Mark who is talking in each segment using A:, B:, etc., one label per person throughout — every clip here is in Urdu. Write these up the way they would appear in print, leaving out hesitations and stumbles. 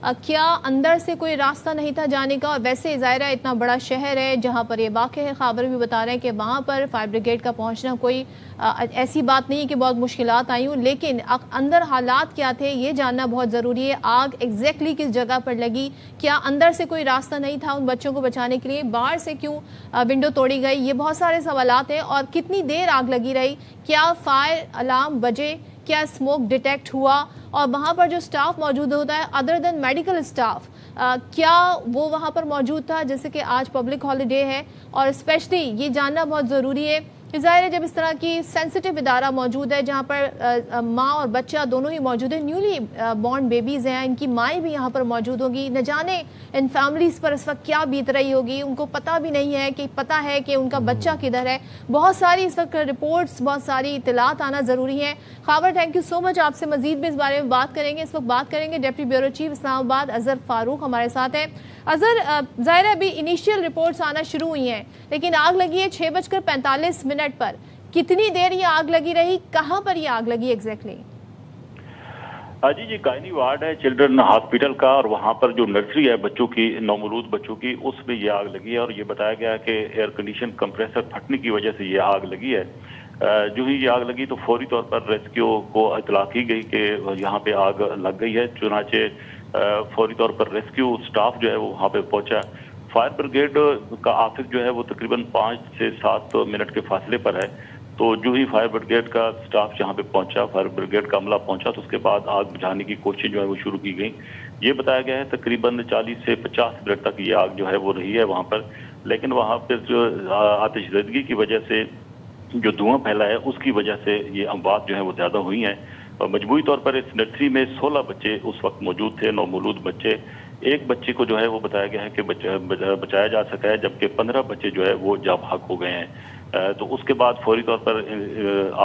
A: کیا اندر سے کوئی راستہ نہیں تھا جانے کا؟ ویسے ظاہرہ اتنا بڑا شہر ہے جہاں پر یہ واقع ہے، خبر بھی بتا رہے ہیں کہ وہاں پر فائر بریگیڈ کا پہنچنا کوئی ایسی بات نہیں کہ بہت مشکلات آئی ہوں، لیکن اندر حالات کیا تھے یہ جاننا بہت ضروری ہے۔ آگ ایگزیکٹلی کس جگہ پر لگی؟ کیا اندر سے کوئی راستہ نہیں تھا ان بچوں کو بچانے کے لیے؟ باہر سے کیوں ونڈو توڑی گئی؟ یہ بہت سارے سوالات ہیں۔ اور کتنی دیر آگ لگی رہی؟ کیا فائر الارم بجے؟ کیا اسموک ڈیٹیکٹ ہوا؟ اور وہاں پر جو سٹاف موجود ہوتا ہے ادر دین میڈیکل سٹاف، کیا وہ وہاں پر موجود تھا جیسے کہ آج پبلک ہالیڈے ہے؟ اور اسپیشلی یہ جاننا بہت ضروری ہے، ظاہر ہے جب اس طرح کی سینسٹیو ادارہ موجود ہے جہاں پر ماں اور بچہ دونوں ہی موجود ہیں، نیولی بورن بیبیز ہیں، ان کی مائیں بھی یہاں پر موجود ہوگی، نہ جانے ان فیملیز پر اس وقت کیا بیت رہی ہوگی، ان کو پتہ بھی نہیں ہے کہ پتہ ہے کہ ان کا بچہ کدھر ہے۔ بہت ساری اس وقت رپورٹس، بہت ساری اطلاعات آنا ضروری ہے۔ خاور تھینک یو سو مچ، آپ سے مزید بھی اس بارے میں بات کریں گے۔ اس وقت بات کریں گے ڈپٹی بیورو چیف اسلام آباد اظہر فاروق ہمارے ساتھ ہیں۔ اظہر، ظاہر ہے ابھی انیشیل رپورٹس آنا شروع ہوئی ہیں، لیکن آگ لگی ہے 6:45 پر۔ کتنی دیر یہ آگ لگی رہی؟ کہاں پر یہ آگ لگی ایگزیکٹلی؟
B: جی گائنی وارڈ ہے چلڈرن ہاسپٹل کا، اور وہاں پر جو نرسری ہے بچوں کی، نومولود بچوں کی، اس میں یہ آگ لگی ہے، اور یہ بتایا گیا ہے کہ ایئر کنڈیشن کمپریسر پھٹنے کی وجہ سے یہ آگ لگی ہے۔ جو ہی یہ آگ لگی تو فوری طور پر ریسکیو کو اطلاع کی گئی کہ یہاں پہ آگ لگ گئی ہے، چنانچہ فوری طور پر ریسکیو سٹاف جو ہے وہ وہاں پہ پہنچا۔ فائر بریگیڈ کا آفس جو ہے وہ تقریباً 5 سے 7 منٹ کے فاصلے پر ہے، تو جو ہی فائر بریگیڈ کا سٹاف یہاں پہ پہنچا، فائر بریگیڈ کا عملہ پہنچا، تو اس کے بعد آگ بجھانے کی کوشش جو ہے وہ شروع کی گئی۔ یہ بتایا گیا ہے تقریباً 40 سے 50 منٹ تک یہ آگ جو ہے وہ رہی ہے وہاں پر، لیکن وہاں پہ جو آتش زدگی کی وجہ سے جو دھواں پھیلا ہے اس کی وجہ سے یہ اموات جو ہیں وہ زیادہ ہوئی ہیں۔ اور مجموعی طور پر اس نرسری میں 16 بچے اس وقت موجود تھے، نومولود بچے۔ ایک بچے کو جو ہے وہ بتایا گیا ہے کہ بچایا جا سکا ہے، جبکہ 15 بچے جو ہے وہ جاں بحق ہو گئے ہیں۔ تو اس کے بعد فوری طور پر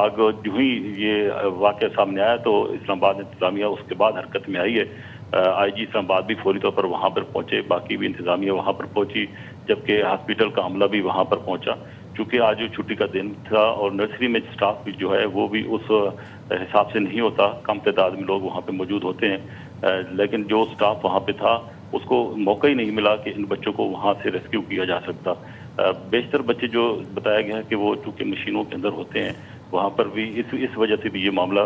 B: آگ جو ہی یہ واقعہ سامنے آیا تو اسلام آباد انتظامیہ اس کے بعد حرکت میں آئی ہے۔ آئی جی اسلام آباد بھی فوری طور پر وہاں پر پہنچے، باقی بھی انتظامیہ وہاں پر پہنچی، جبکہ ہاسپٹل کا عملہ بھی وہاں پر پہنچا، چونکہ آج چھٹی کا دن تھا اور نرسری میں سٹاف بھی جو ہے وہ بھی اس حساب سے نہیں ہوتا، کم تعداد میں لوگ وہاں پہ موجود ہوتے ہیں، لیکن جو سٹاف وہاں پہ تھا اس کو موقع ہی نہیں ملا کہ ان بچوں کو وہاں سے ریسکیو کیا جا سکتا۔ بیشتر بچے جو بتایا گیا ہے کہ وہ چونکہ مشینوں کے اندر ہوتے ہیں، وہاں پر بھی اس وجہ سے بھی یہ معاملہ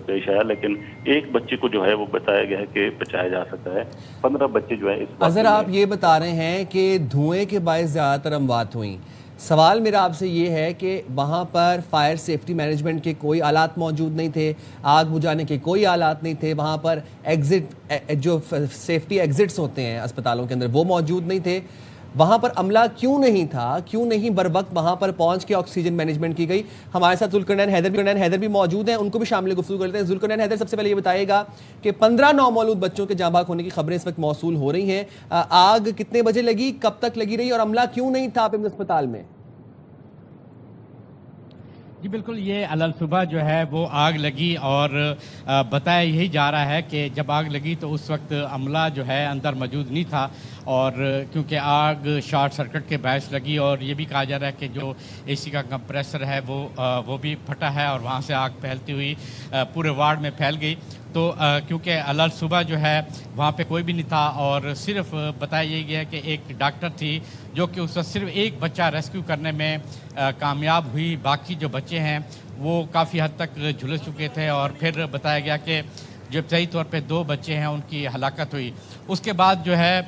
B: پیش آیا، لیکن ایک بچے کو جو ہے وہ بتایا گیا ہے کہ بچایا جا سکتا ہے۔ 15 بچے جو ہے اس
C: اظہر آپ یہ بتا رہے ہیں کہ دھوئیں کے باعث زیادہ تر اموات ہوئیں، سوال میرا آپ سے یہ ہے کہ وہاں پر فائر سیفٹی مینجمنٹ کے کوئی آلات موجود نہیں تھے، آگ بجھانے کے کوئی آلات نہیں تھے، وہاں پر جو سیفٹی ایگزٹس ہوتے ہیں اسپتالوں کے اندر وہ موجود نہیں تھے، وہاں پر عملہ کیوں نہیں تھا؟ کیوں نہیں بر وقت وہاں پر پہنچ کے آکسیجن مینجمنٹ کی گئی؟ ہمارے ساتھ ذوالقرنین حیدر بھی موجود ہیں، ان کو بھی شامل گفتگو کرتے ہیں۔ ذوالقرنین حیدر، سب سے پہلے یہ بتائیے گا کہ 15 نومولود بچوں کے جاں بحق ہونے کی خبریں اس وقت موصول ہو رہی ہیں، آگ کتنے بجے لگی، کب تک لگی رہی، اور عملہ کیوں نہیں تھا آپ اسپتال میں؟
D: جی بالکل، یہ علل صبح جو ہے وہ آگ لگی، اور بتایا یہی جا رہا ہے کہ جب آگ لگی تو اس وقت عملہ جو ہے اندر موجود نہیں تھا، اور کیونکہ آگ شارٹ سرکٹ کے باعث لگی، اور یہ بھی کہا جا رہا ہے کہ جو اے سی کا کمپریسر ہے وہ بھی پھٹا ہے، اور وہاں سے آگ پھیلتی ہوئی پورے وارڈ میں پھیل گئی۔ تو کیونکہ علل صبح جو ہے وہاں پہ کوئی بھی نہیں تھا، اور صرف بتایا یہ گیا کہ ایک ڈاکٹر تھی جو کہ اس وقت صرف ایک بچہ ریسکیو کرنے میں کامیاب ہوئی، باقی جو بچے ہیں وہ کافی حد تک جھلس چکے تھے، اور پھر بتایا گیا کہ جو ابتدائی طور پہ 2 بچے ہیں ان کی ہلاکت ہوئی۔ اس کے بعد جو ہے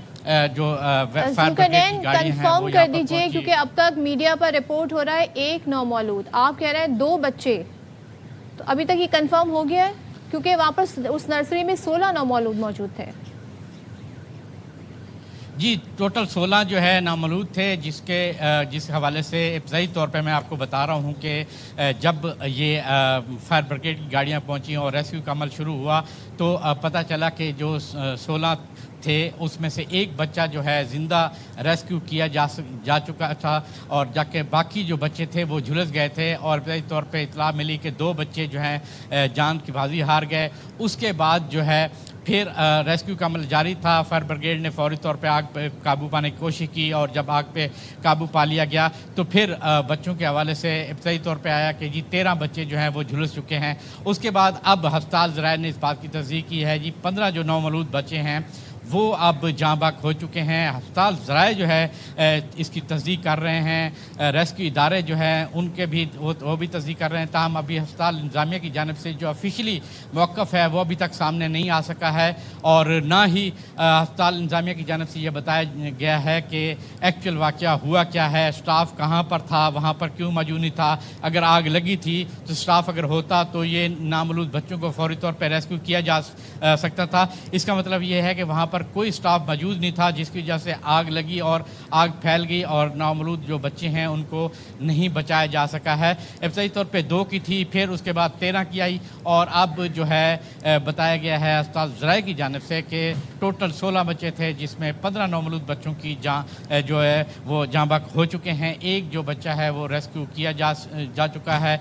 D: جو فائر بریگیڈ کی گاڑی ہیں
A: کنفرم کر دیجئے، کیونکہ اب تک میڈیا پر رپورٹ ہو رہا ہے 1 نومولود، آپ کہہ رہے ہیں 2 بچے، تو ابھی تک یہ کنفرم ہو گیا ہے؟ کیونکہ وہاں پر اس نرسری میں 16 نومولود موجود تھے۔
D: جی ٹوٹل 16 جو ہے نامولود تھے، جس حوالے سے ابتدائی طور پہ میں آپ کو بتا رہا ہوں کہ جب یہ فائر بریگیڈ کی گاڑیاں پہنچیں اور ریسکیو کا عمل شروع ہوا تو پتہ چلا کہ جو 16 تھے اس میں سے ایک بچہ جو ہے زندہ ریسکیو کیا جا چکا تھا، اور جا کے باقی جو بچے تھے وہ جھلس گئے تھے، اور ابتدائی طور پہ اطلاع ملی کہ 2 بچے جو ہیں جان کی بازی ہار گئے۔ اس کے بعد جو ہے پھر ریسکیو کا عمل جاری تھا، فائر بریگیڈ نے فوری طور پہ آگ پہ قابو پانے کی کوشش کی، اور جب آگ پہ قابو پا لیا گیا تو پھر بچوں کے حوالے سے ابتدائی طور پہ آیا کہ جی 13 بچے جو ہیں وہ جھلس چکے ہیں۔ اس کے بعد اب ہسپتال ذرائع نے اس بات کی تصدیق کی ہے جی 15 جو نومولود بچے ہیں وہ اب جاں بحق ہو چکے ہیں۔ ہسپتال ذرائع جو ہے اس کی تصدیق کر رہے ہیں، ریسکیو ادارے جو ہیں ان کے بھی وہ بھی تصدیق کر رہے ہیں، تاہم ابھی ہسپتال انتظامیہ کی جانب سے جو آفیشلی موقف ہے وہ ابھی تک سامنے نہیں آ سکا ہے، اور نہ ہی ہسپتال انتظامیہ کی جانب سے یہ بتایا گیا ہے کہ ایکچوئل واقعہ ہوا کیا ہے، سٹاف کہاں پر تھا، وہاں پر کیوں موجود نہیں تھا، اگر آگ لگی تھی تو سٹاف اگر ہوتا تو یہ نامولود بچوں کو فوری طور پہ ریسکیو کیا جا سکتا تھا۔ اس کا مطلب یہ ہے کہ وہاں پر کوئی سٹاف موجود نہیں تھا، جس کی وجہ سے آگ لگی اور آگ پھیل گئی اور نامولود جو بچے ہیں ان کو نہیں بچایا جا سکا ہے۔ ابتدائی طور پہ 2 کی تھی، پھر اس کے بعد 13 کی آئی، اور اب جو ہے بتایا گیا ہے ہسپتال ذرائع کی جانب سے کہ ٹوٹل 16 بچے تھے، جس میں 15 نامولود بچوں کی جو ہے وہ جاں بحق ہو چکے ہیں۔ ایک جو بچہ ہے وہ ریسکیو کیا جا چکا ہے،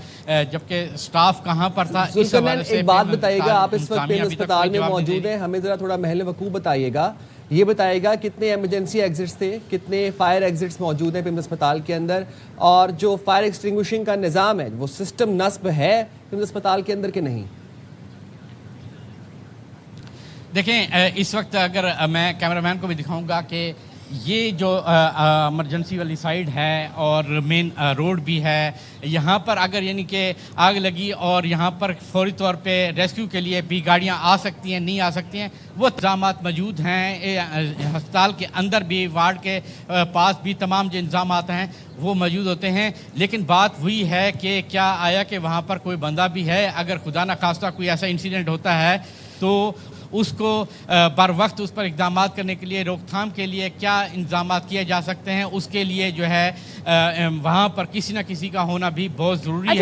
D: جبکہ سٹاف کہاں پر تھا اس حوالے سے
C: ایک بات بتائیے گا، آپ اس وقت اسپتال میں موجود ہیں، ہمیں ذرا تھوڑا محل وقوع بتائیے گا، یہ بتائیے گا کتنے ایمرجنسی ایگزٹس تھے، کتنے فائر ایگزٹس موجود ہیں پیمز اسپتال کے اندر، اور جو فائر ایکسٹنگوشنگ کا نظام ہے وہ سسٹم نصب ہے پیمز اسپتال کے اندر کہ نہیں؟
D: دیکھیں اس وقت اگر میں کیمرہ مین کو بھی دکھاؤں گا کہ یہ جو ایمرجنسی والی سائیڈ ہے اور مین روڈ بھی ہے، یہاں پر اگر یعنی کہ آگ لگی اور یہاں پر فوری طور پہ ریسکیو کے لیے بھی گاڑیاں آ سکتی ہیں، نہیں آ سکتی ہیں، وہ انتظامات موجود ہیں۔ ہسپتال کے اندر بھی، وارڈ کے پاس بھی تمام جو انتظامات ہیں وہ موجود ہوتے ہیں، لیکن بات وہی ہے کہ کیا آیا کہ وہاں پر کوئی بندہ بھی ہے، اگر خدا نخواستہ کوئی ایسا انسیڈنٹ ہوتا ہے تو اس کو بر وقت اس پر اقدامات کرنے کے لیے، روک تھام کے لیے کیا انتظامات کیے جا سکتے ہیں، اس کے لیے جو ہے وہاں پر کسی نہ کسی کا ہونا بھی بہت ضروری ہے۔